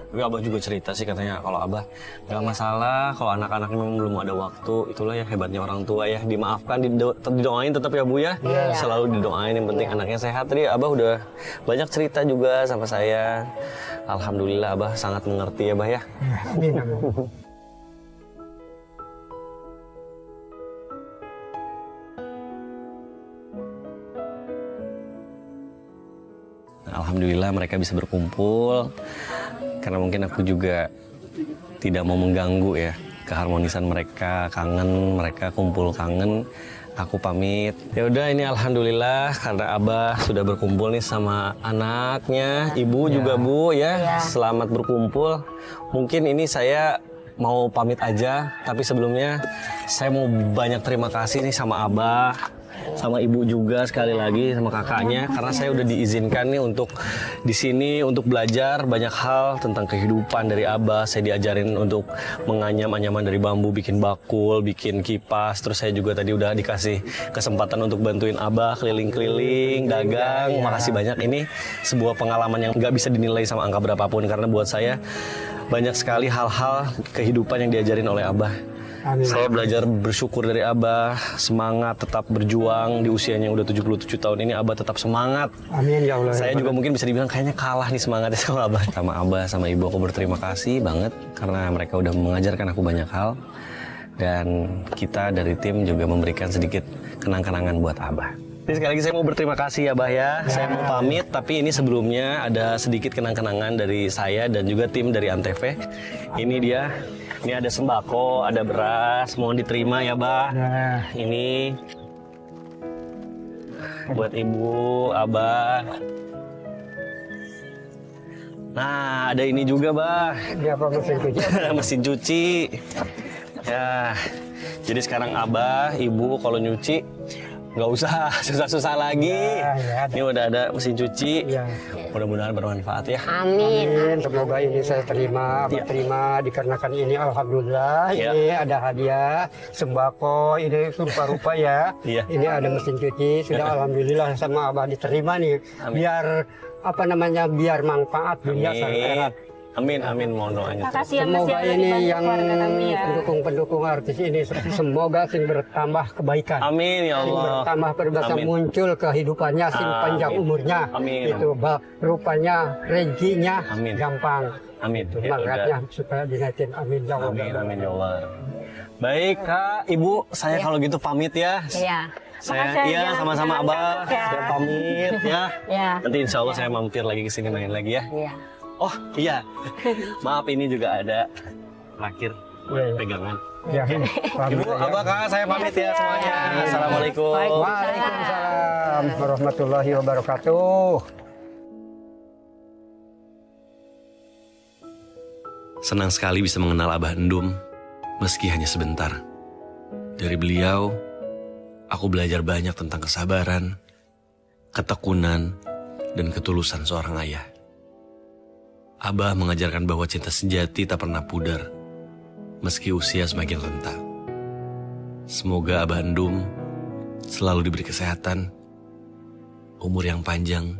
Tapi Abah juga cerita sih katanya kalau Abah nggak masalah, kalau anak-anaknya memang belum ada waktu, itulah yang hebatnya orang tua ya, dimaafkan, didoain tetap ya Bu ya, selalu didoain, yang penting anaknya sehat. Tadi Abah udah banyak cerita juga sama saya. Alhamdulillah Abah sangat mengerti ya Bah ya. Amin, amin. Alhamdulillah mereka bisa berkumpul, karena mungkin aku juga tidak mau mengganggu ya keharmonisan mereka, kangen mereka, kumpul kangen. Aku pamit. Ya udah, ini alhamdulillah karena Abah sudah berkumpul nih sama anaknya, ibu juga Bu ya. Selamat berkumpul. Mungkin ini saya mau pamit aja, tapi sebelumnya saya mau banyak terima kasih nih sama Abah, sama ibu juga sekali lagi, sama kakaknya, karena saya udah diizinkan nih untuk di sini untuk belajar banyak hal tentang kehidupan dari Abah. Saya diajarin untuk menganyam anyaman dari bambu, bikin bakul, bikin kipas. Terus saya juga tadi udah dikasih kesempatan untuk bantuin Abah keliling-keliling, dagang. Makasih banyak. Ini sebuah pengalaman yang nggak bisa dinilai sama angka berapapun, karena buat saya banyak sekali hal-hal kehidupan yang diajarin oleh Abah. Amin. Saya belajar bersyukur dari Abah, semangat tetap berjuang di usianya yang udah 77 tahun ini. Abah tetap semangat. Amin ya Allah. Saya juga mungkin bisa dibilang kayaknya kalah nih semangatnya sama Abah. Sama Abah, sama Ibu aku berterima kasih banget karena mereka udah mengajarkan aku banyak hal. Dan kita dari tim juga memberikan sedikit kenang-kenangan buat Abah. Jadi sekali lagi saya mau berterima kasih ya Abah ya. Saya mau pamit, tapi ini sebelumnya ada sedikit kenang-kenangan dari saya dan juga tim dari Antv. Ini dia. Ini ada sembako, ada beras, mohon diterima ya Bah. Nah, Ini buat Ibu, Abah. Nah, ada ini juga Bah. dia apa mesin cuci? Mesin cuci. Ya, jadi sekarang Abah, Ibu kalau nyuci nggak usah susah-susah lagi. Ya, Ini udah ada mesin cuci. Ya. Mudah-mudahan bermanfaat ya. Amin. Amin. Semoga ini saya terima, Ya. terima dikarenakan ini alhamdulillah Ya. ini ada hadiah sembako ini rupa-rupa ya. Iya. Ini ada mesin cuci sudah alhamdulillah sama Abah diterima nih. Amin. Biar apa namanya biar manfaat dunia sampai akhirat. Amin, amin, mohon doanya. Makasih ya Mas Semoga ya, udah ini dibantu yang keluarga kami ya. pendukung-pendukung artis ini semoga sing bertambah kebaikan. Amin ya Sing Allah. bertambah berbahasa Amin. muncul kehidupannya, sing Amin. panjang umurnya. Amin. Itu rupanya rezekinya Amin. gampang. Amin. Itu Ya, makanya supaya dinaikin. Amin ya Allah. Amin, amin ya Allah. Baik Kak, Ibu, saya kalau gitu pamit ya. Iya. Saya Makasih ya, iya jangan sama-sama jangan Abah. takut ya. Saya pamit ya. Iya. Nanti insya Allah saya mampir lagi ke sini main lagi ya. Iya. Oh iya, maaf ini juga ada terakhir pegangan. Ya, Ibu, Abah, Kak, saya pamit ya semuanya. Assalamualaikum. Waalaikumsalam warahmatullahi wabarakatuh. Senang sekali bisa mengenal Abah Endum, meski hanya sebentar. Dari beliau, aku belajar banyak tentang kesabaran, ketekunan, dan ketulusan seorang ayah. Abah mengajarkan bahwa cinta sejati tak pernah pudar, meski usia semakin renta. Semoga Abah Endum selalu diberi kesehatan, umur yang panjang,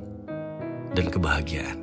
dan kebahagiaan.